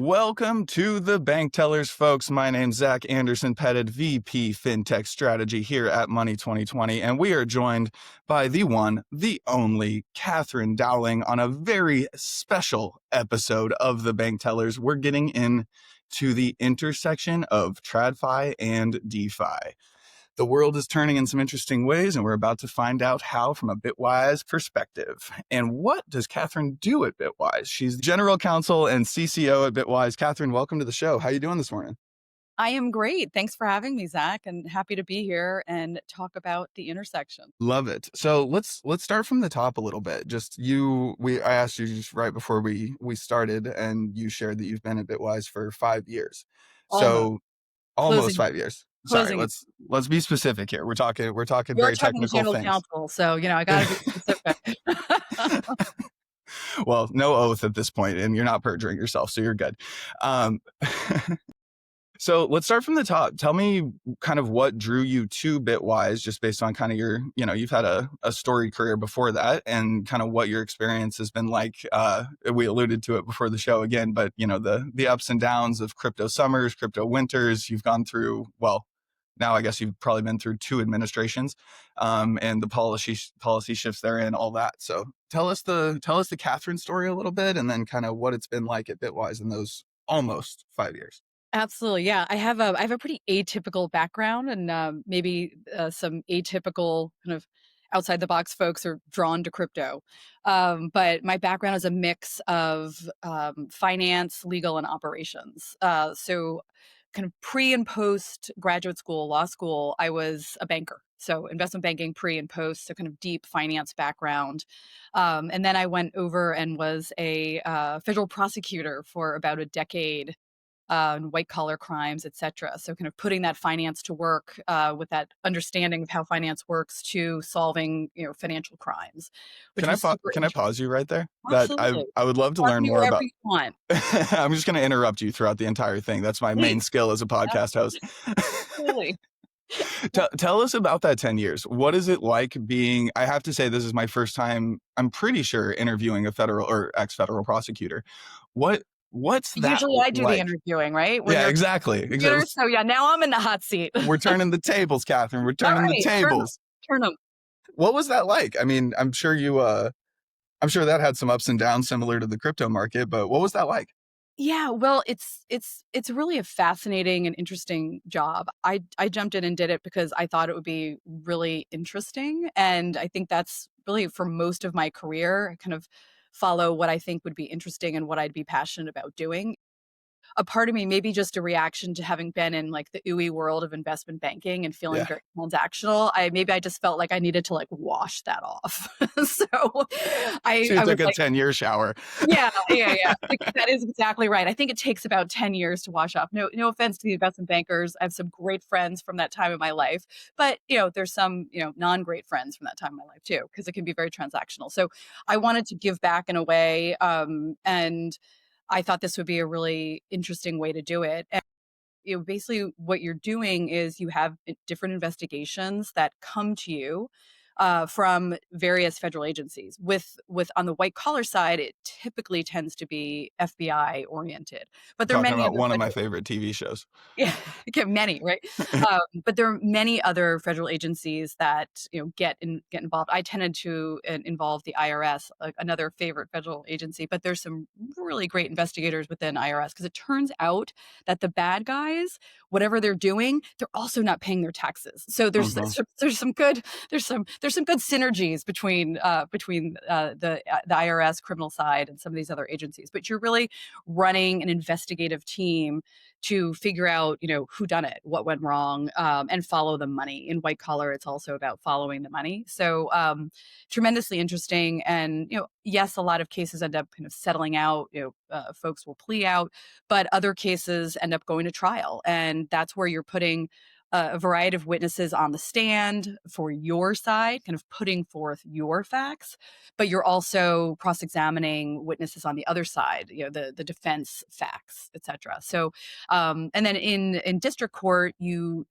Welcome to the Bank Tellers, folks. My name's Zach Anderson Pettet, VP Fintech Strategy here at Money 2020, and we are joined by the one, the only Katherine Dowling on a very special episode of the Bank Tellers. We're getting into the intersection of TradFi and DeFi. The world is turning in some interesting ways, and we're about to find out how from a Bitwise perspective. And what does Katherine do at Bitwise? She's General Counsel and CCO at Bitwise. Katherine, welcome to the show. How are you doing this morning? I am great. Thanks for having me, Zach, and happy to be here and talk about the intersection. Love it. So let's start from the top a little bit. I asked you just right before we started, and you shared that you've been at Bitwise for 5 years. Almost So almost closing, 5 years. Sorry, closing. let's be specific here. We're talking You're very talking to technical general things. counsel, so I got to be specific. Well, no oath at this point, and you're not perjuring yourself, so you're good. Um, so let's start from the top. Tell me kind of what drew you to Bitwise, just based on kind of you've had a storied career before that, and kind of what your experience has been like. We alluded to it before the show again, but the ups and downs of crypto summers, crypto winters. You've gone through, well, now I guess you've probably been through 2 administrations, and the policy shifts therein, all that. So tell us the Katherine story a little bit, and then kind of what it's been like at Bitwise in those almost 5 years. Absolutely, yeah. I have a pretty atypical background, and maybe some atypical kind of outside the box folks are drawn to crypto. But my background is a mix of finance, legal, and operations. So kind of pre and post graduate school, law school, I was a banker. So investment banking pre and post, so kind of deep finance background. And then I went over and was a federal prosecutor for about a decade, white collar crimes, et cetera. So kind of putting that finance to work with that understanding of how finance works to solving, financial crimes, which was super Can I pause you right there? That Absolutely. I would love to Park learn me more wherever about. you want. I'm just going to interrupt you throughout the entire thing. That's my main Please. skill as a podcast host. Absolutely. Tell us about that 10 years. What is it like being, I have to say, this is my first time, I'm pretty sure, interviewing a federal or ex-federal prosecutor. What's that Usually I do the like? interviewing, right? When Yeah, you're a exactly. prosecutor. So yeah, now I'm in the hot seat. We're turning the tables, Katherine. We're All turning the right, turn them. tables. Turn them. What was that like? I mean, I'm sure that had some ups and downs similar to the crypto market, but what was that like? Yeah, well, it's really a fascinating and interesting job. I jumped in and did it because I thought it would be really interesting, and I think that's really for most of my career. I kind of follow what I think would be interesting and what I'd be passionate about doing. A part of me, maybe just a reaction to having been in like the ooey world of investment banking and feeling Yeah. very transactional. I just felt like I needed to like wash that off. So So you I was took a like, 10-year shower. yeah. Like, that is exactly right. I think it takes about 10 years to wash off. No offense to the investment bankers. I have some great friends from that time in my life, but there's some, non-great friends from that time in my life too, because it can be very transactional. So I wanted to give back in a way, and I thought this would be a really interesting way to do it. And basically what you're doing is you have different investigations that come to you from various federal agencies. With on the white collar side, it typically tends to be FBI oriented, but there are Talking many about other one of my federal favorite TV shows. yeah, get many, right? But there are many other federal agencies that get involved. I tended to involve the IRS, another favorite federal agency. But there's some really great investigators within IRS because it turns out that the bad guys, whatever they're doing, they're also not paying their taxes. So there's some good synergies between the IRS criminal side and some of these other agencies. But you're really running an investigative team to figure out, who done it, what went wrong, and follow the money. In white collar, it's also about following the money. So tremendously interesting. And, yes, a lot of cases end up kind of settling out, folks will plea out, but other cases end up going to trial. And that's where you're putting a variety of witnesses on the stand for your side, kind of putting forth your facts, but you're also cross-examining witnesses on the other side, the defense facts, et cetera. So, and then in district court, you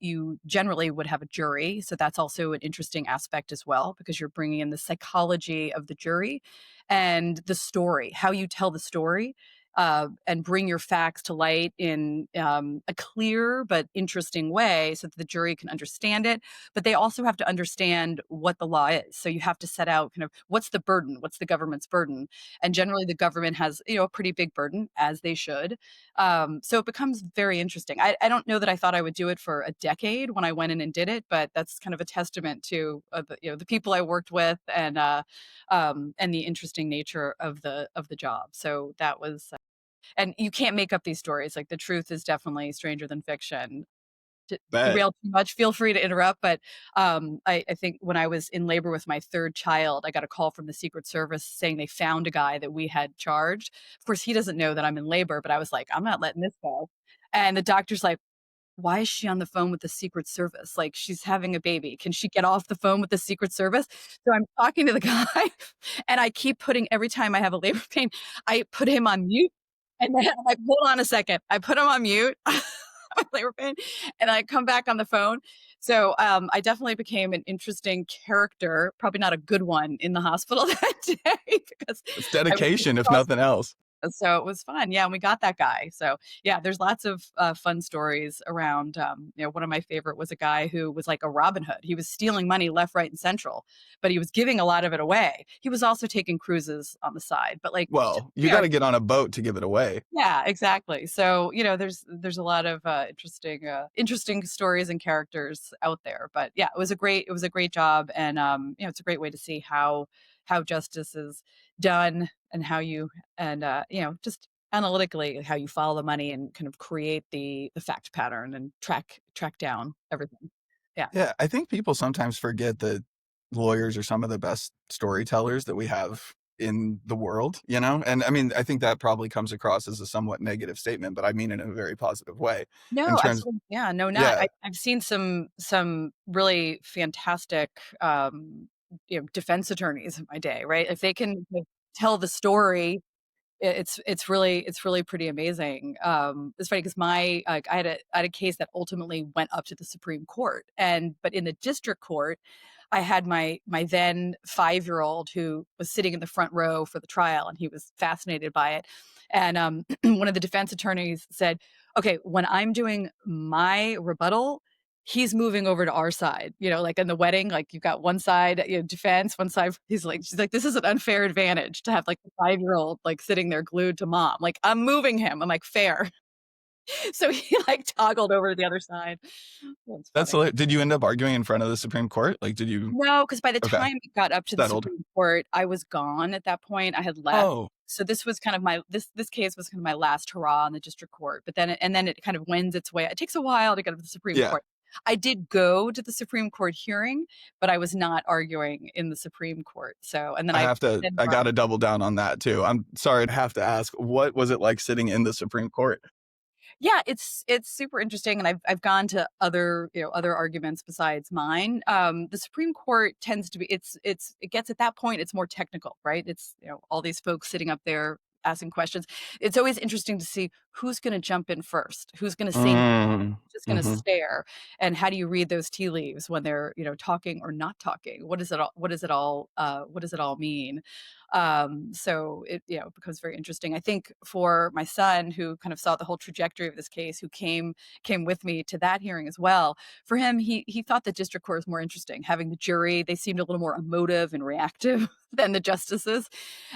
generally would have a jury. So that's also an interesting aspect as well, because you're bringing in the psychology of the jury and the story, how you tell the story. and bring your facts to light in a clear but interesting way so that the jury can understand it. But they also have to understand what the law is. So you have to set out kind of what's the burden, what's the government's burden. And generally the government has, a pretty big burden, as they should. So it becomes very interesting. I don't know that I thought I would do it for a decade when I went in and did it, but that's kind of a testament to the people I worked with and the interesting nature of the job. So that was, and you can't make up these stories. Like the truth is definitely stranger than fiction. To Bet. derail too much, feel free to interrupt. But I think when I was in labor with my third child, I got a call from the Secret Service saying they found a guy that we had charged. Of course, he doesn't know that I'm in labor, but I was like, I'm not letting this go. And the doctor's like, why is she on the phone with the Secret Service? Like, she's having a baby. Can she get off the phone with the Secret Service? So I'm talking to the guy, and I keep putting, every time I have a labor pain, I put him on mute. And then I'm like, hold on a second. I put him on mute, my labor pain, and I come back on the phone. So I definitely became an interesting character, probably not a good one in the hospital that day because It's I was dedication, if nothing else. so it was fun. Yeah, and we got that guy. So yeah, there's lots of fun stories around. One of my favorite was a guy who was like a Robin Hood. He was stealing money left, right, and central, but he was giving a lot of it away. He was also taking cruises on the side, but like, Well, you got to get on a boat to give it away. yeah, exactly. So there's a lot of interesting stories and characters out there. But yeah, it was a great job, and it's a great way to see how justice is done and how you and just analytically how you follow the money and kind of create the fact pattern and track down everything. Yeah. Yeah, I think people sometimes forget that lawyers are some of the best storytellers that we have in the world, you know? And I mean, I think that probably comes across as a somewhat negative statement, but I mean it in a very positive way. In No, terms, absolutely. Yeah, no, not. yeah, I've seen some really fantastic defense attorneys in my day, right? If they can like, tell the story, it's really pretty amazing. It's funny because I had a case that ultimately went up to the Supreme Court, and but in the district court, I had my then 5-year-old who was sitting in the front row for the trial, and he was fascinated by it. And one of the defense attorneys said, "Okay, when I'm doing my rebuttal." He's moving over to our side, like in the wedding, like you've got one side, defense, one side. She's like, this is an unfair advantage to have like the 5-year-old like sitting there glued to mom. Like I'm moving him. I'm like fair. So he like toggled over to the other side. That's that's funny. did you end up arguing in front of the Supreme Court? Like, did you? No, because by the Okay, time it got up to the settled. Supreme Court, I was gone at that point. I had left. Oh, So this was kind of this case was kind of my last hurrah in the district court. But then it kind of wends its way. It takes a while to get up to the Supreme yeah. Court. I did go to the Supreme Court hearing, but I was not arguing in the Supreme Court. So and then I got to double down on that too. I'm sorry to have to ask, what was it like sitting in the Supreme Court? yeah, it's super interesting, and I've gone to other arguments besides mine. The Supreme Court tends to be it gets at that point it's more technical, right? It's all these folks sitting up there asking questions. It's always interesting to see who's going to jump in first, who's going to say Mm, just going to hmm. stare, and how do you read those tea leaves when they're talking or not talking? What does it all mean? So it becomes very interesting. I think for my son, who kind of saw the whole trajectory of this case, who came with me to that hearing as well, for him he thought the district court was more interesting, having the jury. They seemed a little more emotive and reactive than the justices.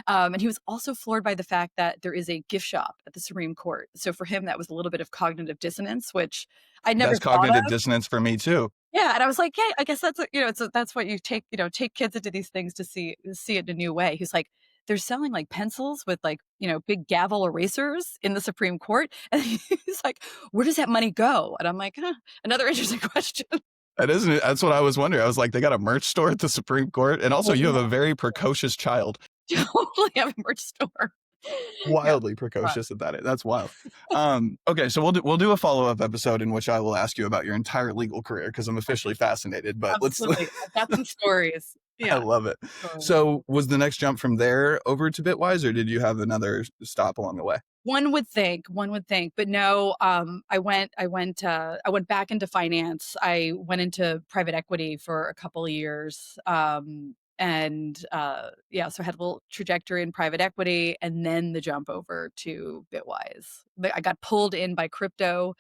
And he was also floored by the fact that there is a gift shop at the Supreme Court. So for him, that was a little bit of cognitive dissonance, which I never That's thought cognitive of. dissonance for me too. Yeah, and I was like, yeah, I guess that's what you take kids into these things to see it in a new way. He's like, they're selling like pencils with like big gavel erasers in the Supreme Court, and he's like, where does that money go? And I'm like, another interesting question. That's what I was wondering. I was like, they got a merch store at the Supreme Court, and also Well, you have yeah, a very precocious child. totally have a merch store. Yeah, Wildly fun. precocious at that. That's wild. Okay, so we'll do a follow-up episode in which I will ask you about your entire legal career because I'm officially fascinated. But let's Absolutely, I've got some stories. I Yeah. love it. Totally. So was the next jump from there over to Bitwise, or did you have another stop along the way? One would think, but no. I went back into finance. I went into private equity for a couple of years, So I had a little trajectory in private equity, and then the jump over to Bitwise. I got pulled in by crypto.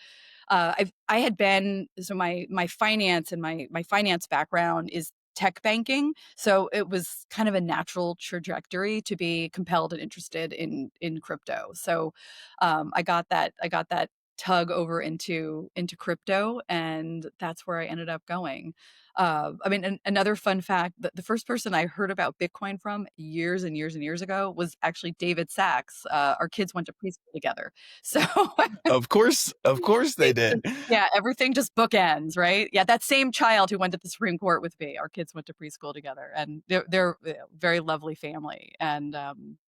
I had been, so my finance and my finance background is tech banking, so it was kind of a natural trajectory to be compelled and interested in crypto. So I got that tug over into crypto, and that's where I ended up going. Another fun fact: the first person I heard about Bitcoin from years and years and years ago was actually David Sachs. Our kids went to preschool together, so Of course they did. yeah, everything just bookends, right? Yeah, that same child who went to the Supreme Court with me, our kids went to preschool together, and they're a very lovely family. And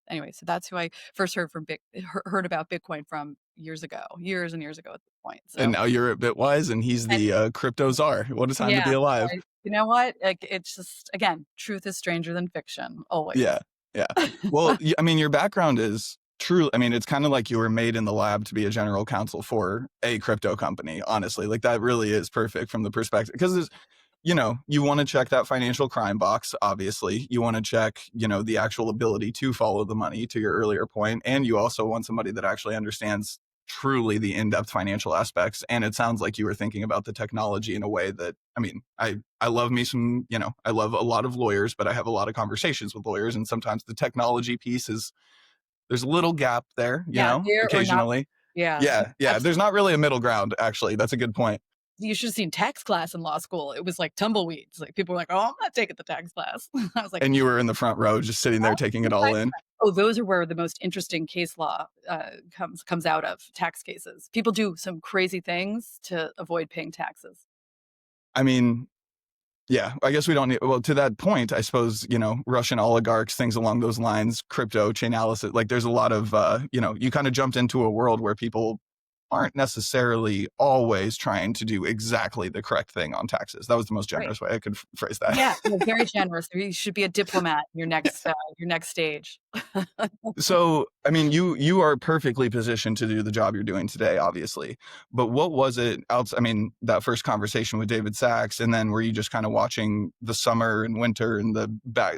anyway, so that's who I first heard about Bitcoin from years ago, years and years ago at this point. And So, now you're at Bitwise, and he's and the crypto czar. What a time to yeah, be alive. you know what? Like, it's just, again, truth is stranger than fiction, always. Yeah, yeah. Well, I mean, your background is true. I mean, it's kind of like you were made in the lab to be a general counsel for a crypto company. Honestly, like that really is perfect from the perspective, because you want to check that financial crime box. Obviously, you want to check, the actual ability to follow the money, to your earlier point, and you also want somebody that actually understands truly the in-depth financial aspects. And it sounds like you were thinking about the technology in a way that, I mean, I love me some, I love a lot of lawyers, but I have a lot of conversations with lawyers, and sometimes the technology piece there's a little gap there, Yeah, there or not. occasionally. Yeah, Yeah. There's absolutely. not really a middle ground, actually. That's a good point. You should have seen tax class in law school. It was like tumbleweeds. Like, people were like, "Oh, I'm not taking the tax class." I was like, And you were in the front row, just sitting there taking it all in. "Oh, those are where the most interesting case law comes out of, tax cases. People do some crazy things to avoid paying taxes." I mean, yeah, I guess we don't need, well, to that point, I suppose, Russian oligarchs, things along those lines, crypto, chain analysis, like there's a lot of, you kind of jumped into a world where people aren't necessarily always trying to do exactly the correct thing on taxes. That was the most Right. generous way I could phrase that. Yeah, you're very generous. You should be a diplomat in your next stage. So, I mean, you are perfectly positioned to do the job you're doing today, obviously. But what was it else? I mean, that first conversation with David Sachs, and then were you just kind of watching the summer and winter and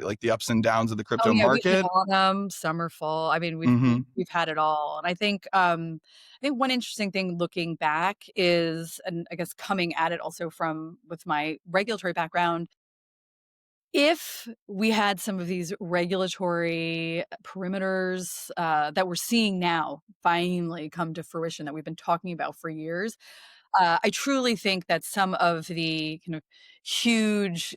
like the ups and downs of the Oh, crypto yeah, we hit market? autumn, summer, fall. I mean, Hmm. we've had it all. And I think one interesting thing looking back is, and I guess coming at it also from with my regulatory background, if we had some of these regulatory perimeters that we're seeing now finally come to fruition, that we've been talking about for years, I truly think that some of the kind of huge,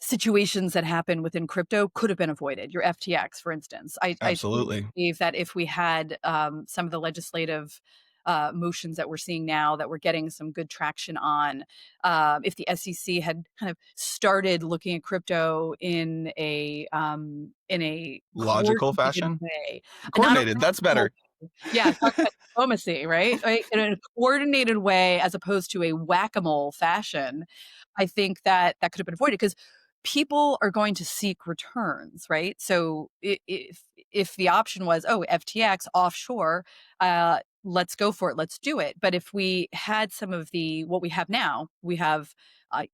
situations that happen within crypto could have been avoided. Your FTX, for instance. I truly Absolutely. believe that if we had some of the legislative motions that we're seeing now, that we're getting some good traction on, if the SEC had kind of started looking at crypto in a Logical coordinated fashion. way, and not a Coordinated. That's better. yeah, talk about diplomacy, right? Right? In a coordinated way as opposed to a whack-a-mole fashion, I think that that could have been avoided, because people are going to seek returns, right? So if the option was, oh, FTX offshore, let's go for it, let's do it. But if we had some of the what we have now, we have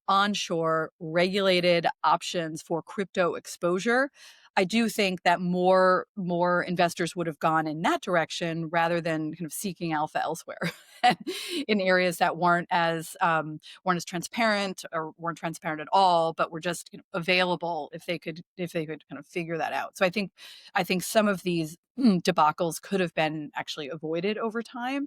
onshore regulated options for crypto exposure. I do think that more investors would have gone in that direction rather than kind of seeking alpha elsewhere in areas that weren't as transparent, or weren't transparent at all, but were just, available if they could kind of figure that out. So I think some of these debacles could have been actually avoided over time.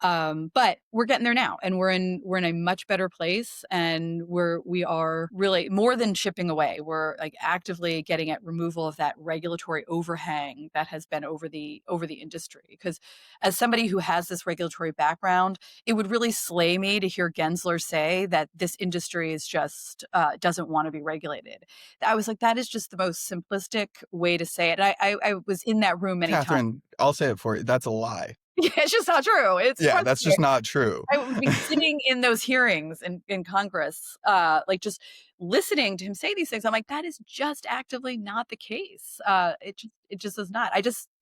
But we're getting there now, and we're in a much better place, and we are really more than chipping away. We're like actively getting at removal of that regulatory overhang that has been over the industry. Because as somebody who has this regulatory background, it would really slay me to hear Gensler say that this industry is just doesn't want to be regulated. I was like, that is just the most simplistic way to say it. I was in that room many times. Catherine, I'll say it for you. That's a lie. Yeah, it's just not true. It's Yeah, that's just frustrating. not true. I would be sitting in those hearings in Congress, like, just listening to him say these things. I'm like, that is just actively not the case. It just is not.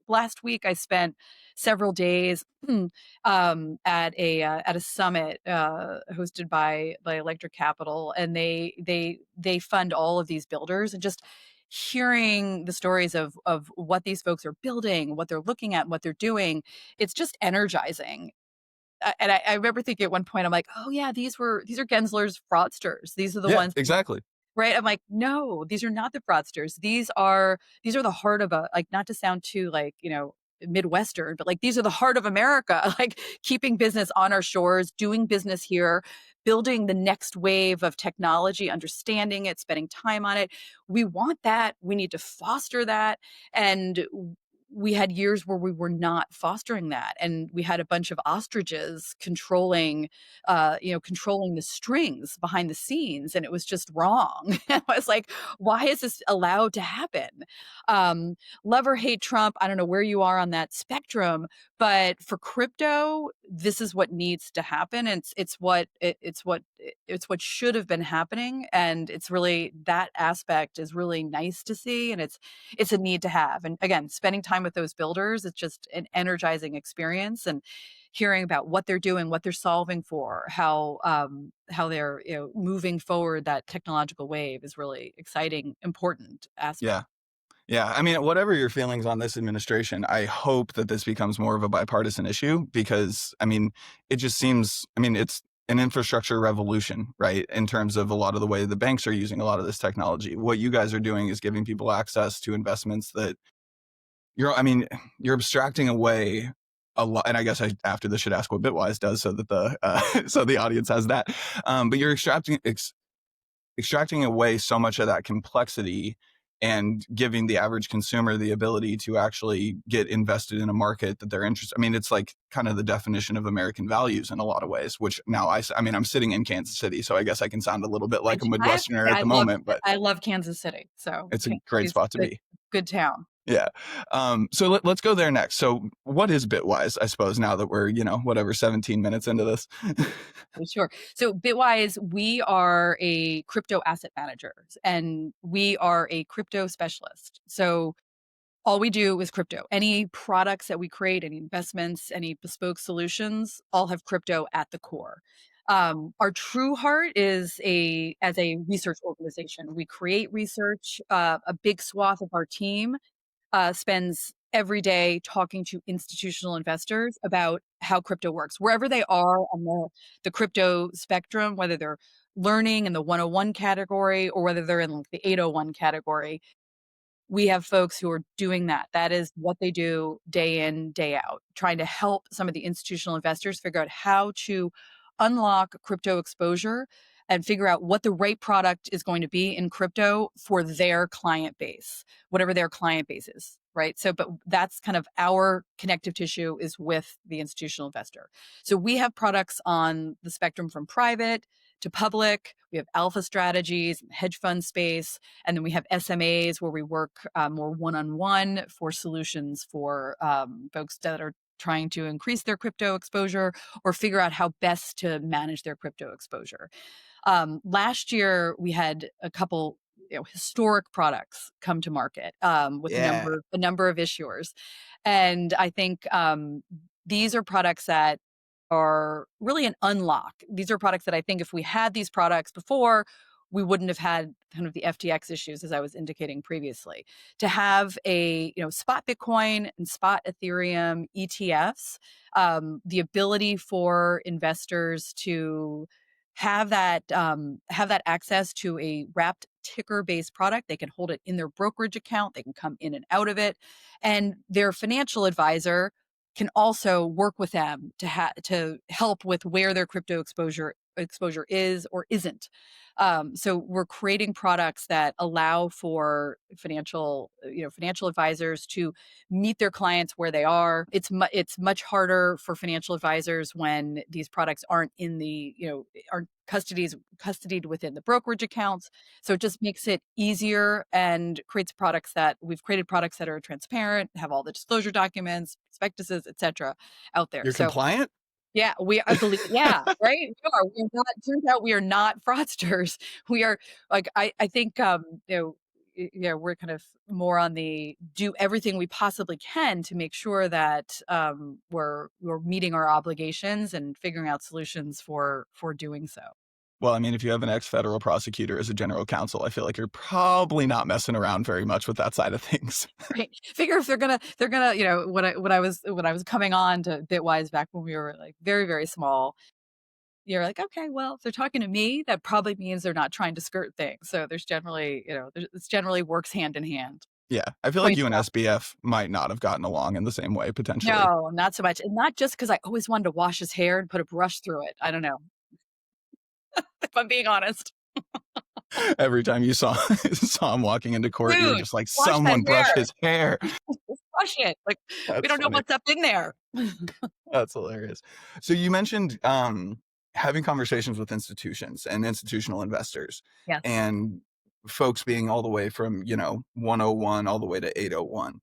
last week I spent several days at a summit hosted by Electric Capital, and they fund all of these builders, and just hearing the stories of what these folks are building, what they're looking at, what they're doing, it's just energizing. And I remember thinking at one point, I'm like, oh yeah, these are Gensler's fraudsters. These are the Yeah, ones exactly. right? I'm like, no, these are not the fraudsters. These are the heart of a, like, not to sound too like, Midwestern, but like these are the heart of America, like keeping business on our shores, doing business here, building the next wave of technology, understanding it, spending time on it. We want that. We need to foster that. And we had years where we were not fostering that. And we had a bunch of ostriches controlling the strings behind the scenes, and it was just wrong. I was like, why is this allowed to happen? Love or hate Trump, I don't know where you are on that spectrum, but for crypto, this is what needs to happen. And it's what should have been happening, and it's really, that aspect is really nice to see, and it's a need to have. And again, spending time with those builders, it's just an energizing experience, and hearing about what they're doing, what they're solving for, how they're moving forward that technological wave is really exciting, important aspect. Yeah. Yeah, I mean, whatever your feelings on this administration, I hope that this becomes more of a bipartisan issue because, I mean, it just seems, I mean, it's an infrastructure revolution, right? In terms of a lot of the way the banks are using a lot of this technology. What you guys are doing is giving people access to investments that I mean, you're abstracting away a lot. And I guess after this should ask what Bitwise does so that so the audience has that. But you're extracting away so much of that complexity and giving the average consumer the ability to actually get invested in a market that they're interested. I mean, it's like kind of the definition of American values in a lot of ways, which now I mean, I'm sitting in Kansas City, so I guess I can sound a little bit like a I have to Midwesterner say, at the moment, but I love Kansas City, so it's a Kansas great City's spot to good, be. good town. Yeah. So let's go there next. So what is Bitwise, I suppose, now that we're, whatever, 17 minutes into this? Sure. So Bitwise, we are a crypto asset managers, and we are a crypto specialist. So all we do is crypto. Any products that we create, any investments, any bespoke solutions, all have crypto at the core. Our true heart is as a research organization. We create research. A big swath of our team spends every day talking to institutional investors about how crypto works, wherever they are on the crypto spectrum, whether they're learning in the 101 category or whether they're in like the 801 category. We have folks who are doing that. That is what they do day in, day out, trying to help some of the institutional investors figure out how to unlock crypto exposure and figure out what the right product is going to be in crypto for their client base, whatever their client base is, right? So, but that's kind of our connective tissue is with the institutional investor. So we have products on the spectrum from private to public. We have alpha strategies, hedge fund space, and then we have SMAs where we work more one-on-one for solutions for folks that are trying to increase their crypto exposure or figure out how best to manage their crypto exposure. Last year, we had a couple historic products come to market with Yeah. a number of issuers, and I think these are products that are really an unlock. These are products that I think if we had these products before, we wouldn't have had kind of the FTX issues, as I was indicating previously. To have a spot Bitcoin and spot Ethereum ETFs, the ability for investors to have that access to a wrapped ticker based product. They can hold it in their brokerage account. They can come in and out of it, and their financial advisor can also work with them to help with where their crypto exposure is or isn't. So we're creating products that allow for financial advisors to meet their clients where they are. It's much harder for financial advisors when these products aren't in the aren't custodied within the brokerage accounts. So it just makes it easier and we've created products that are transparent, have all the disclosure documents, prospectuses, etc. out there. You're So compliant? yeah, I believe, yeah, right? We are. We're not, turns out we are not fraudsters. We are like, I think, we're kind of more on the do everything we possibly can to make sure that we're meeting our obligations and figuring out solutions for doing so. Well, I mean, if you have an ex-federal prosecutor as a general counsel, I feel like you're probably not messing around very much with that side of things. Right. Figure if they're gonna, when I was coming on to Bitwise back when we were like very, very small, you're like, okay, well, if they're talking to me, that probably means they're not trying to skirt things. So there's generally, it's generally works hand in hand. Yeah, I feel like Points you and out. SBF might not have gotten along in the same way, potentially. No, not so much. And not just because I always wanted to wash his hair and put a brush through it. I don't know, if I'm being honest. Every time you saw saw him walking into court, you were Dude, just like, wash that "Someone brush hair. his hair." Just brush it. Like, we That's don't know funny. what's up in there. That's hilarious. So you mentioned having conversations with institutions and institutional investors, Yes. and folks being all the way from 101 all the way to 801.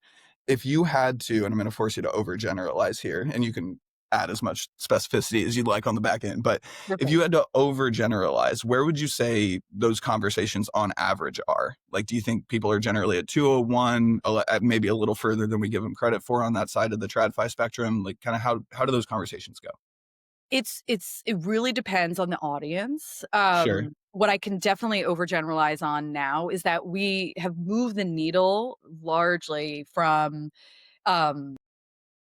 If you had to, and I'm going to force you to overgeneralize here, and you can add as much specificity as you'd like on the back end, but if Perfect. you had to overgeneralize, where would you say those conversations on average are? Like, do you think people are generally at 201, maybe a little further than we give them credit for on that side of the TradFi spectrum? Like, kind of how do those conversations go? It really depends on the audience. Sure. What I can definitely overgeneralize on now is that we have moved the needle largely from, um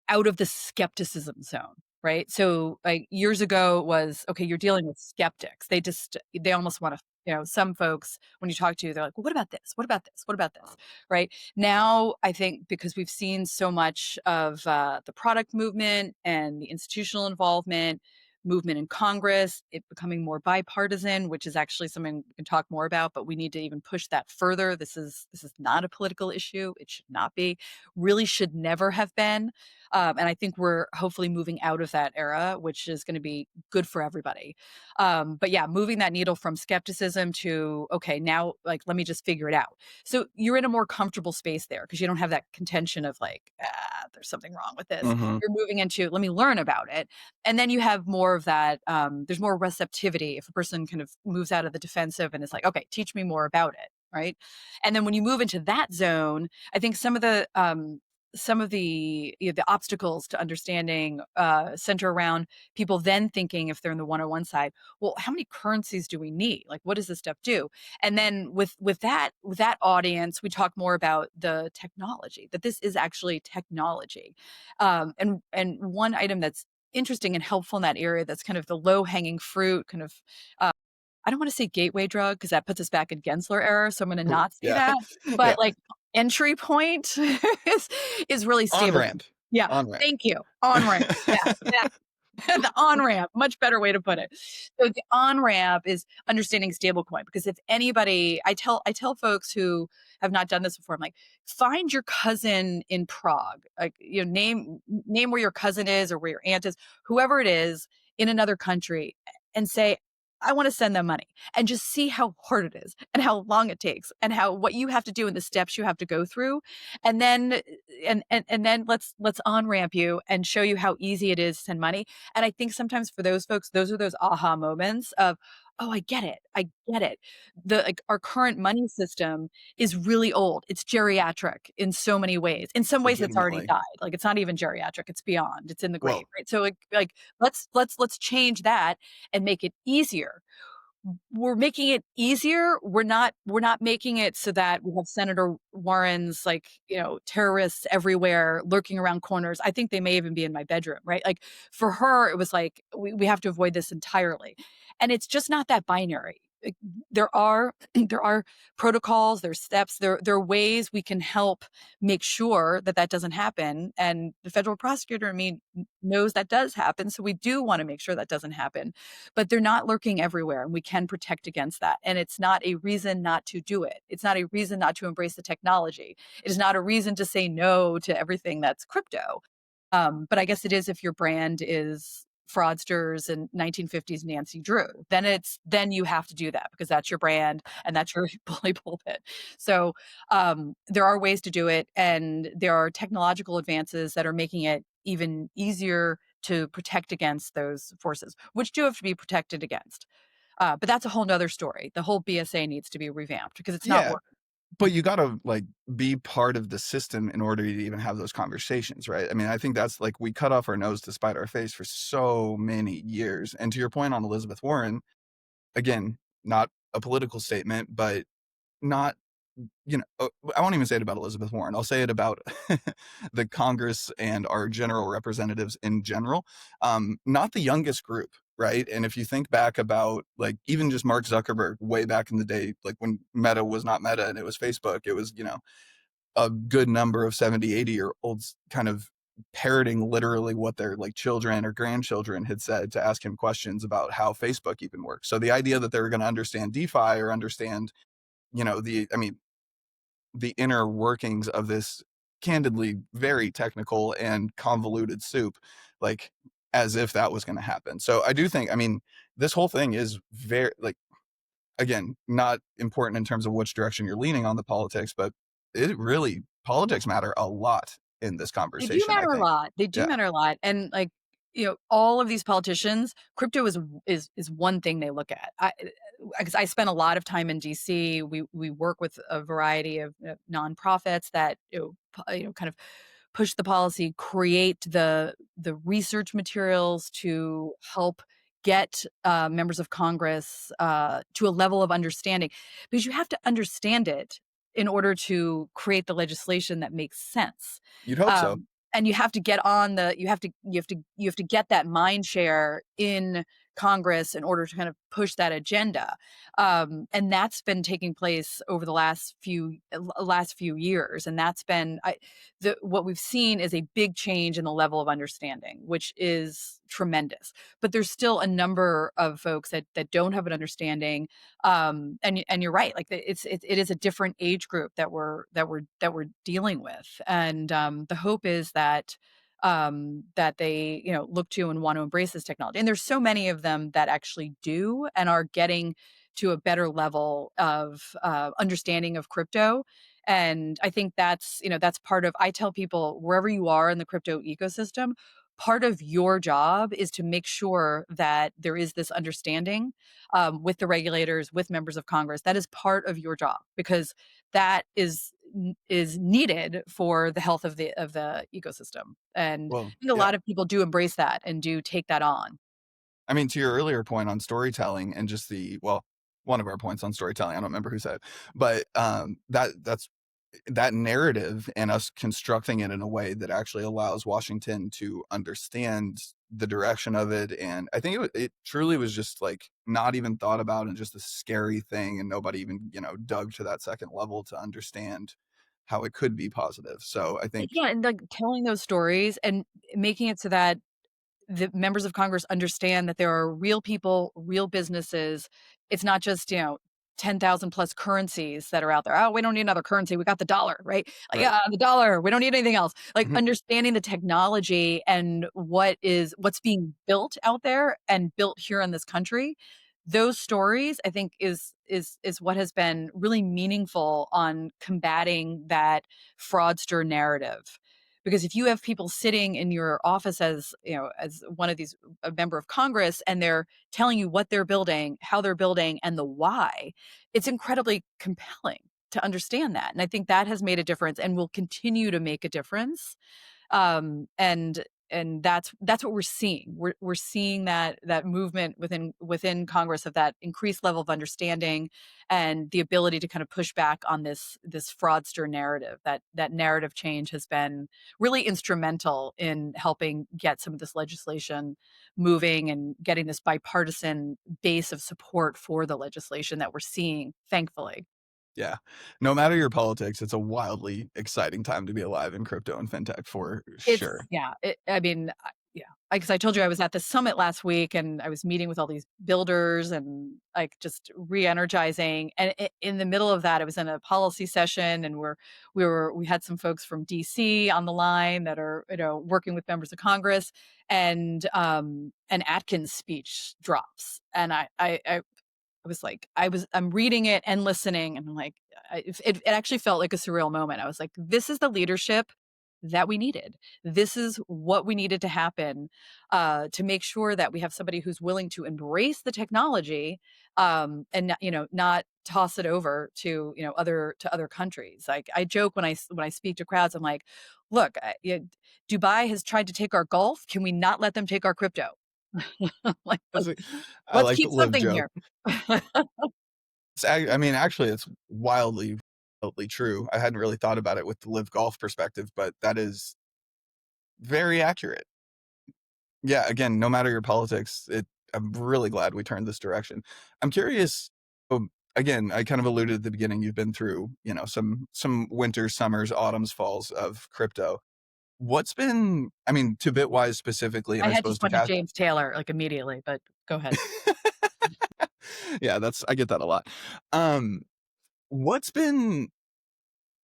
out of the skepticism zone, right? So, like, years ago it was, okay, you're dealing with skeptics. They almost wanna, some folks, when you talk to, they're like, "Well, what about this? What about this? What about this?" Right? Now, I think because we've seen so much of, the product movement and the institutional involvement, movement in Congress, it becoming more bipartisan, which is actually something we can talk more about, but we need to even push that further. This is not a political issue. It should not be. Really should never have been. And I think we're hopefully moving out of that era, which is going to be good for everybody. But yeah, moving that needle from skepticism to, okay, now, like, let me just figure it out. So you're in a more comfortable space there because you don't have that contention of like, there's something wrong with this. Hmm. You're moving into, let me learn about it. And then you have more of that, there's more receptivity if a person kind of moves out of the defensive and is like, okay, teach me more about it. Right. And then when you move into that zone, I think some of the the obstacles to understanding center around people then thinking, if they're in the 101 side, well, how many currencies do we need? Like, what does this stuff do? And then with that audience, we talk more about the technology, that this is actually technology. And one item that's interesting and helpful in that area, that's kind of the low hanging fruit, kind of, I don't want to say gateway drug because that puts us back in Gensler era, so I'm going to not say Yeah. that. Yeah. But like, entry point is is really On stable. ramp. Yeah, On ramp. thank you. On ramp. Yeah, yeah. The on ramp, much better way to put it. So the on ramp is understanding stablecoin, because if anybody, I tell folks who have not done this before, I'm like, find your cousin in Prague, like, name where your cousin is or where your aunt is, whoever it is in another country, and say, I want to send them money, and just see how hard it is and how long it takes and how what you have to do and the steps you have to go through. And then and then let's on ramp you and show you how easy it is to send money. And I think sometimes for those folks, those are those aha moments of, oh, I get it. I get it. Our current money system is really old. It's geriatric in so many ways. In some ways it's already Legitimately. died. Like, it's not even geriatric, it's beyond. It's in the grave, Well, right? So like let's change that and make it easier. We're making it easier. We're not making it so that we have Senator Warren's, like, terrorists everywhere lurking around corners. I think they may even be in my bedroom, right? Like, for her, it was like, we have to avoid this entirely. And it's just not that binary. Like, there are there are protocols, there's steps, there are ways we can help make sure that that doesn't happen. And the federal prosecutor, I mean, knows that does happen. So we do want to make sure that doesn't happen, but they're not lurking everywhere, and we can protect against that. And it's not a reason not to do it. It's not a reason not to embrace the technology. It is not a reason to say no to everything that's crypto. But I guess it is if your brand is fraudsters and 1950s Nancy Drew, then you have to do that because that's your brand and that's your bully pulpit. So there are ways to do it, and there are technological advances that are making it even easier to protect against those forces, which do have to be protected against. But that's a whole nother story. The whole BSA needs to be revamped because it's not yeah. working. but you gotta like be part of the system in order to even have those conversations, right? I mean, I think that's like we cut off our nose to spite our face for so many years. And to your point on Elizabeth Warren, again, not a political statement, but not, I won't even say it about Elizabeth Warren. I'll say it about the Congress and our general representatives in general. Not the youngest group, right? And if you think back about like even just Mark Zuckerberg way back in the day, like when Meta was not Meta and it was Facebook, it was, a good number of 70, 80 year olds kind of parroting literally what their like children or grandchildren had said to ask him questions about how Facebook even works. So the idea that they were going to understand DeFi or understand, I mean, the inner workings of this candidly very technical and convoluted soup, like as if that was going to happen. So I do think, I mean, this whole thing is very like, again, not important in terms of which direction you're leaning on the politics, but it really, politics matter a lot in this They do conversation, I matter a think. lot. They do Yeah. matter a lot. And like, all of these politicians, crypto is one thing they look at. Because I spent a lot of time in DC. We work with a variety of nonprofits that kind of push the policy, create the research materials to help get members of Congress to a level of understanding, because you have to understand it in order to create the legislation that makes sense. You'd hope so. And you have to get on the you have to get that mind share in Congress in order to kind of push that agenda. And that's been taking place over the last few years. And that's been what we've seen is a big change in the level of understanding, which is tremendous. But there's still a number of folks that don't have an understanding. And you're right, like it is a different age group that we're dealing with. And the hope is that they look to and want to embrace this technology. And there's so many of them that actually do and are getting to a better level of understanding of crypto. And I think that's part of, I tell people, wherever you are in the crypto ecosystem, part of your job is to make sure that there is this understanding with the regulators, with members of Congress. That is part of your job, because that is needed for the health of the ecosystem. And Well, I think a yeah. lot of people do embrace that and do take that on. I mean, to your earlier point on storytelling and just one of our points on storytelling, I don't remember who said it, but that's that narrative and us constructing it in a way that actually allows Washington to understand the direction of it. And I think it truly was just like not even thought about and just a scary thing. And nobody even, dug to that second level to understand how it could be positive. So I think, Yeah, and like telling those stories and making it so that the members of Congress understand that there are real people, real businesses. It's not just, 10,000 plus currencies that are out there. Oh, we don't need another currency. We got the dollar, right? Like, right. yeah, the dollar. We don't need anything else. Like Mhm. understanding the technology and what's being built out there and built here in this country. Those stories, I think, is what has been really meaningful on combating that fraudster narrative. Because if you have people sitting in your office as one of these, a member of Congress, and they're telling you what they're building, how they're building, and the why, it's incredibly compelling to understand that. And I think that has made a difference and will continue to make a difference. And that's what we're seeing. We're seeing that movement within Congress of that increased level of understanding and the ability to kind of push back on this fraudster narrative. That narrative change has been really instrumental in helping get some of this legislation moving and getting this bipartisan base of support for the legislation that we're seeing, thankfully. Yeah. No matter your politics, it's a wildly exciting time to be alive in crypto and fintech for It's sure. yeah, I mean, yeah, because I told you I was at the summit last week and I was meeting with all these builders and like just re-energizing. And in the middle of that, I was in a policy session and we had some folks from DC on the line that are, working with members of Congress, and an Atkins speech drops. And I was like, I'm reading it and listening, and I'm like, it actually felt like a surreal moment. I was like, this is the leadership that we needed. This is what we needed to happen to make sure that we have somebody who's willing to embrace the technology and not toss it over to other countries. Like I joke when I speak to crowds, I'm like, look, Dubai has tried to take our Gulf. Can we not let them take our crypto? Like, I let's like the keep live something joke. here. I mean, actually, it's wildly true. I hadn't really thought about it with the live golf perspective, but that is very accurate. Yeah, again, no matter your politics, I'm really glad we turned this direction. I'm curious. Again, I kind of alluded at the beginning. You've been through, some winters, summers, autumns, falls of crypto. What's been, I mean, to Bitwise specifically, and I I had suppose just to went to Kath. James Taylor like immediately, but go ahead. Yeah, I get that a lot. What's been,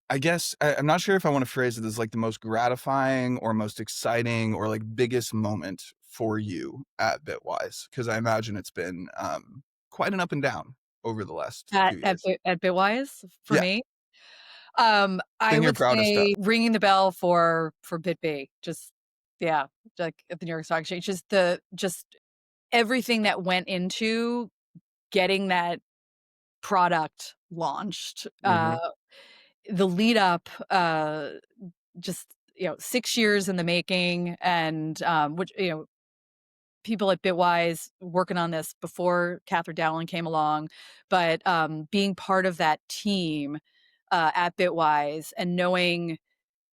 I guess I'm not sure if I want to phrase it as like the most gratifying or most exciting or like biggest moment for you at Bitwise, because I imagine it's been quite an up and down over the last At few at years. Bit at Bitwise for Yeah, me, I been your would proudest of. say ringing the bell for BitB. Just yeah, like at the New York Stock Exchange. Just everything that went into getting that product launched. Hmm. The lead up, just 6 years in the making, and which people at Bitwise working on this before Katherine Dowling came along, but being part of that team at Bitwise and knowing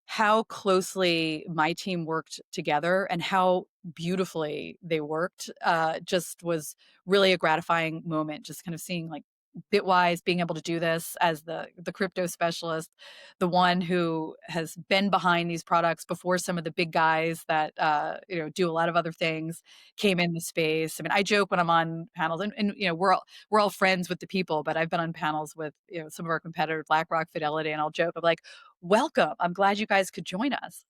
how closely my team worked together and how beautifully they worked just was really a gratifying moment. Just kind of seeing like Bitwise being able to do this as the crypto specialist, the one who has been behind these products before some of the big guys that do a lot of other things came in the space. I mean, I joke when I'm on panels, and we're all friends with the people, but I've been on panels with some of our competitors, BlackRock, Fidelity, and I'll joke, I'm like, welcome. I'm glad you guys could join us,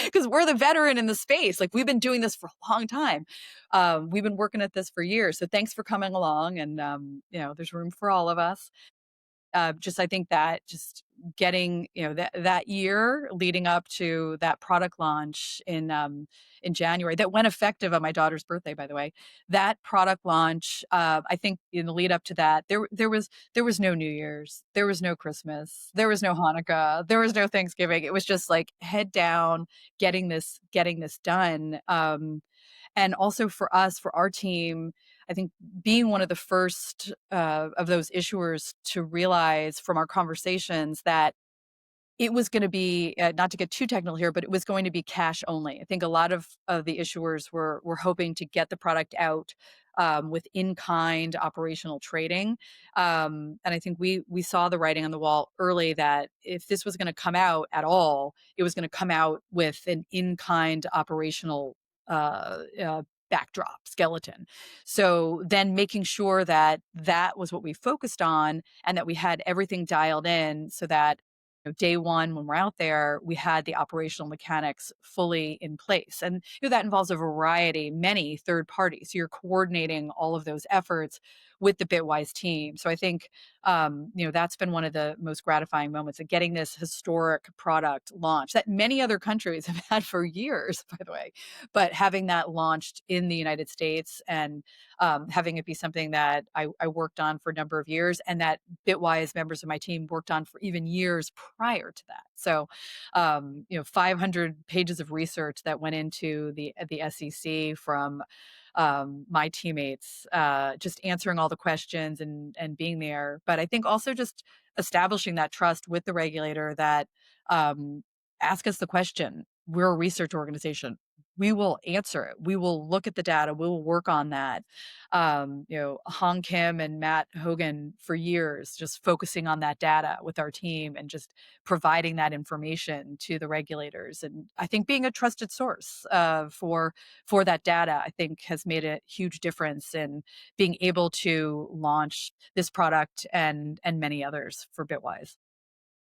because we're the veteran in the space. Like we've been doing this for a long time. We've been working at this for years. So thanks for coming along. And, there's room for all of us. Just I think that just getting that year leading up to that product launch in January that went effective on my daughter's birthday, by the way. That product launch, I think in the lead up to that, there was no New Year's, there was no Christmas, there was no Hanukkah, there was no Thanksgiving. It was just like head down, getting this done. And also for us, for our team, I think being one of the first of those issuers to realize from our conversations that it was going to be, not to get too technical here, but it was going to be cash only. I think a lot of the issuers were hoping to get the product out with in-kind operational trading, and I think we saw the writing on the wall early that if this was going to come out at all, it was going to come out with an in-kind operational backdrop skeleton. So then making sure that that was what we focused on and that we had everything dialed in so that day one when we're out there, we had the operational mechanics fully in place. And that involves a variety, many third parties. So you're coordinating all of those efforts with the Bitwise team. So I think that's been one of the most gratifying moments of getting this historic product launched that many other countries have had for years, by the way, but having that launched in the United States and having it be something that I worked on for a number of years and that Bitwise members of my team worked on for even years prior to that. So, 500 pages of research that went into the SEC from my teammates, just answering all the questions and being there. But I think also just establishing that trust with the regulator that ask us the question. We're a research organization. We will answer it. We will look at the data. We will work on that. Hong Kim and Matt Hogan for years, just focusing on that data with our team and just providing that information to the regulators. And I think being a trusted source for that data, I think has made a huge difference in being able to launch this product and many others for Bitwise.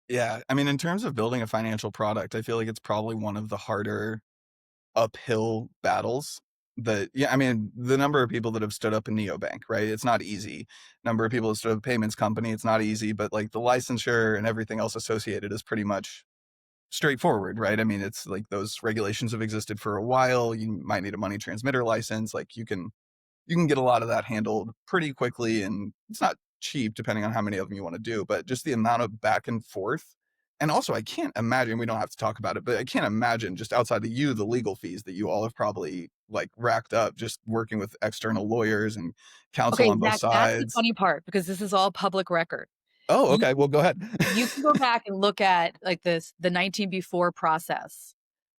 Yeah, I mean, in terms of building a financial product, I feel like it's probably one of the harder uphill battles. Yeah, I mean, the number of people that have stood up a neobank, right? It's not easy. Number of people that stood up a payments company, it's not easy, but like the licensure and everything else associated is pretty much straightforward, right? I mean, it's like those regulations have existed for a while. You might need a money transmitter license. Like you can you can get a lot of that handled pretty quickly, and it's not cheap depending on how many of them you want to do, but just the amount of back and forth. And also, I can't imagine, we don't have to talk about it, but I can't imagine just outside of you, the legal fees that you all have probably like racked up just working with external lawyers and counsel Okay, on both Zach, that's the sides. funny part because this is all public record. Oh, You okay. Well, go ahead. you can go back and look at like the 19 before process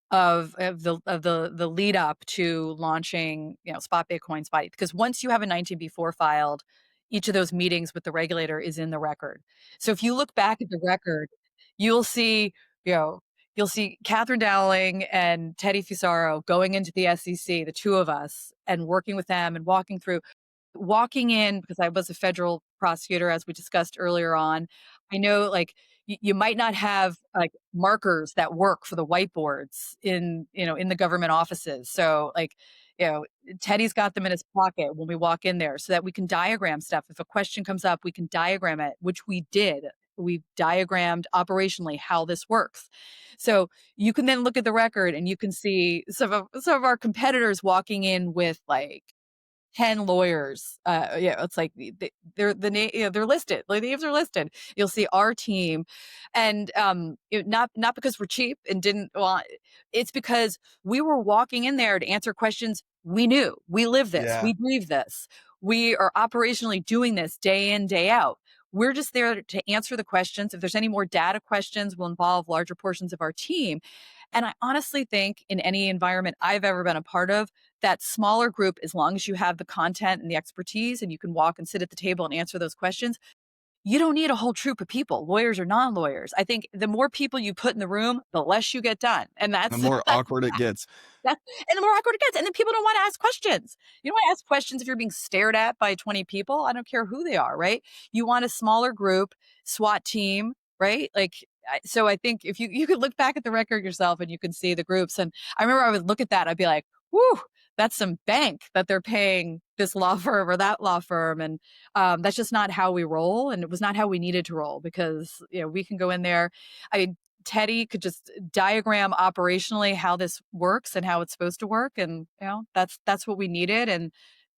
of the lead up to launching, spot Bitcoin spot, because once you have a 19 before filed, each of those meetings with the regulator is in the record. So if you look back at the record, you'll see, you know, you'll see Katherine Dowling and Teddy Fusaro going into the SEC, the two of us, and working with them and walking in, because I was a federal prosecutor, as we discussed earlier on. I know, like, you might not have like markers that work for the whiteboards in the government offices. So, like, you know, Teddy's got them in his pocket when we walk in there, so that we can diagram stuff. If a question comes up, we can diagram it, which we did. We diagrammed operationally how this works. So you can then look at the record and you can see some of our competitors walking in with like 10 lawyers. Yeah, it's like they're the name, they're listed. Like, the names are listed. You'll see our team, and not because we're cheap and didn't want. It's because we were walking in there to answer questions. We knew we live this, Yeah. we breathe this, we are operationally doing this day in, day out. We're just there to answer the questions. If there's any more data questions, will involve larger portions of our team. And I honestly think in any environment I've ever been a part of, that smaller group, as long as you have the content and the expertise and you can walk and sit at the table and answer those questions, you don't need a whole troop of people, lawyers or non-lawyers. I think the more people you put in the room, the less you get done. And The that's more that's awkward it gets. that, and the more awkward it gets. And then people don't want to ask questions. You don't want to ask questions if you're being stared at by 20 people. I don't care who they are, right? You want a smaller group, SWAT team, right? Like, so I think if you could look back at the record yourself and you can see the groups. And I remember I would look at that, I'd be like, whoo, that's some bank that they're paying this law firm or that law firm. And that's just not how we roll. And it was not how we needed to roll, because, we can go in there. I Teddy could just diagram operationally how this works and how it's supposed to work, and that's what we needed, and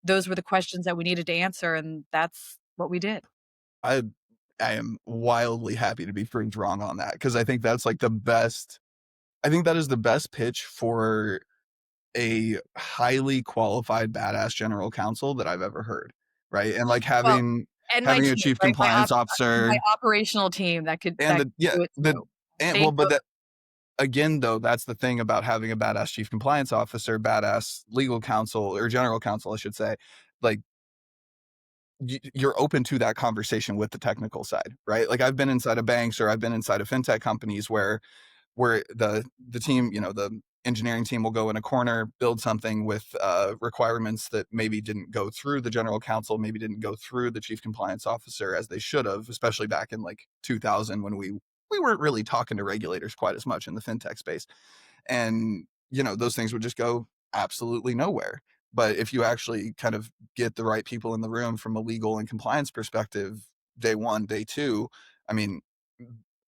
those were the questions that we needed to answer, and that's what we did. I I am wildly happy to be proved wrong on that, because I think that's like the best. I think that is the best pitch for a highly qualified badass general counsel that I've ever heard, right? And like Well, having and my having a team, chief right? compliance My officer operational team that could and the yeah, do it the too. and They well, but know. that again though, that's the thing about having a badass chief compliance officer, badass legal counsel or general counsel, I should say. Like, you're open to that conversation with the technical side, right? Like, I've been inside of banks or I've been inside of fintech companies where the team, the engineering team will go in a corner, build something with requirements that maybe didn't go through the general counsel, maybe didn't go through the chief compliance officer as they should have, especially back in like 2000 when we weren't really talking to regulators quite as much in the fintech space. And those things would just go absolutely nowhere. But if you actually kind of get the right people in the room from a legal and compliance perspective, day one, day two, I mean,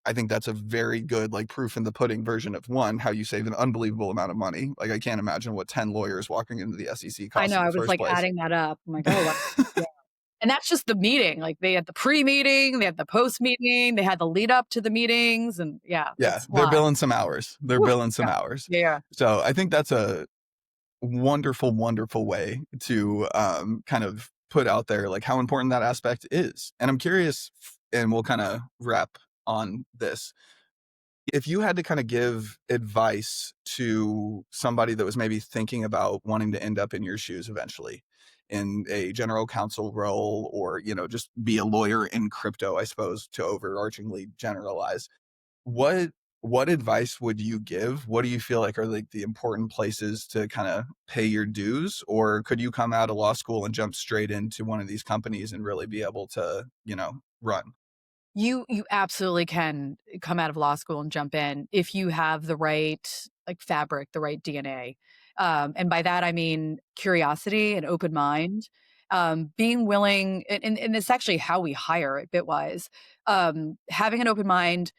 I think that's a very good like proof in the pudding version of one, how you save an unbelievable amount of money. Like, I can't imagine what 10 lawyers walking into the SEC I cost know, in I the was, first like, place. adding that up. I'm like, "Oh, wow." Yeah. And that's just the meeting. Like, they had the pre-meeting, they had the post-meeting, they had the lead up to the meetings, and yeah, Yeah, it's a they're lot. billing some hours. They're Woo. billing Yeah. some hours. Yeah. So I think that's a wonderful, wonderful way to kind of put out there like how important that aspect is. And I'm curious, and we'll kind of wrap on this. If you had to kind of give advice to somebody that was maybe thinking about wanting to end up in your shoes eventually in a general counsel role, or, just be a lawyer in crypto, I suppose, to overarchingly generalize, what what advice would you give? What do you feel like are like the important places to kind of pay your dues? Or could you come out of law school and jump straight into one of these companies and really be able to, run? You absolutely can come out of law school and jump in if you have the right, like, fabric, the right DNA. And by that, I mean curiosity and open mind, being willing, and it's actually how we hire at Bitwise. Having an open mind,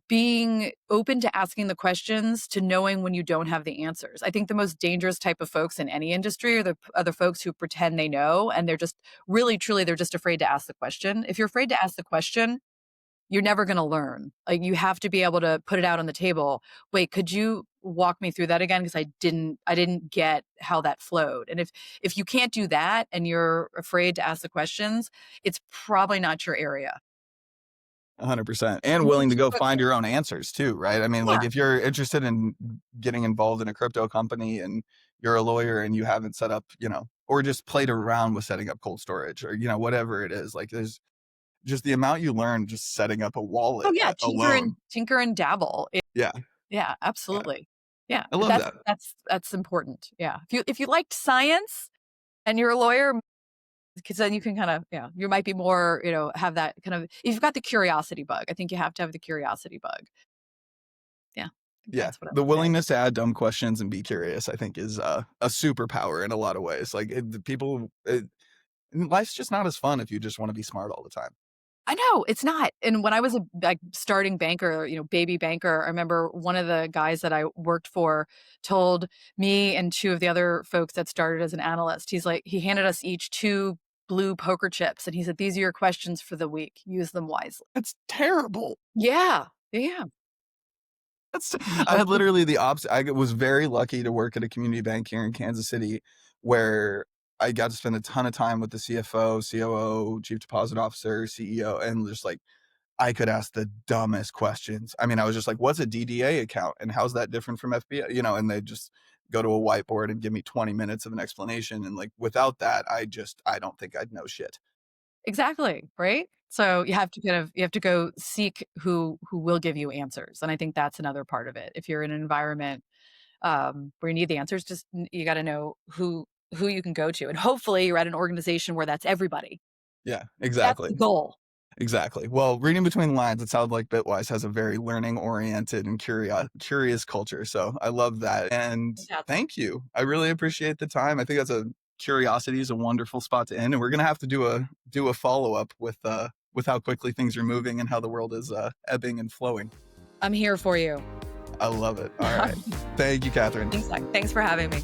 being open to asking the questions, to knowing when you don't have the answers. I think the most dangerous type of folks in any industry are the folks who pretend they know, and they're just really, truly, they're just afraid to ask the question. If you're afraid to ask the question, you're never going to learn. Like, you have to be able to put it out on the table. Wait, could you walk me through that again? Because I didn't get how that flowed. And if you can't do that and you're afraid to ask the questions, it's probably not your area. 100%. And Move willing to too go find quickly. your own answers too, right? I mean, like Yeah. if you're interested in getting involved in a crypto company and you're a lawyer and you haven't set up, or just played around with setting up cold storage or, whatever it is, like there's just the amount you learn just setting up a Oh wallet yeah, alone. tinker and dabble. Yeah. Yeah, Yeah. absolutely. Yeah, I love that. that's important. Yeah. If you liked science and you're a lawyer, because then you can kind of, yeah, you might be more, have that kind of, if you've got the curiosity bug. I think you have to have the curiosity bug. Yeah. I think Yeah. that's what I The would say. willingness to add dumb questions and be curious, I think, is a superpower in a lot of ways. Like life's just not as fun if you just want to be smart all the time. I know, it's not. And when I was a like starting banker, baby banker, I remember one of the guys that I worked for told me and two of the other folks that started as an analyst, he handed us each two blue poker chips and he said, "These are your questions for the week. Use them wisely." That's terrible. Yeah. Yeah. I had literally the opposite. I was very lucky to work at a community bank here in Kansas City where I got to spend a ton of time with the CFO, COO, chief deposit officer, CEO, and just like I could ask the dumbest questions. I mean, I was just like, what's a DDA account and how's that different from FBA? And they just go to a whiteboard and give me 20 minutes of an explanation. And like without that, I don't think I'd know shit. Exactly, right? So you have to go seek who will give you answers, and I think that's another part of it. If you're in an environment, where you need the answers, just you gotta know who you can go to, and hopefully you're at an organization where that's everybody. Yeah, That's the exactly. goal. Exactly. Well, reading between the lines, it sounds like Bitwise has a very learning oriented and curious culture. So I love that. And Fantastic. thank you. I really appreciate the time. I think curiosity is a wonderful spot to end. And we're going to have to do a follow up with how quickly things are moving and how the world is ebbing and flowing. I'm here for you. I love it. All right. Thank you, Catherine. Thanks for having me.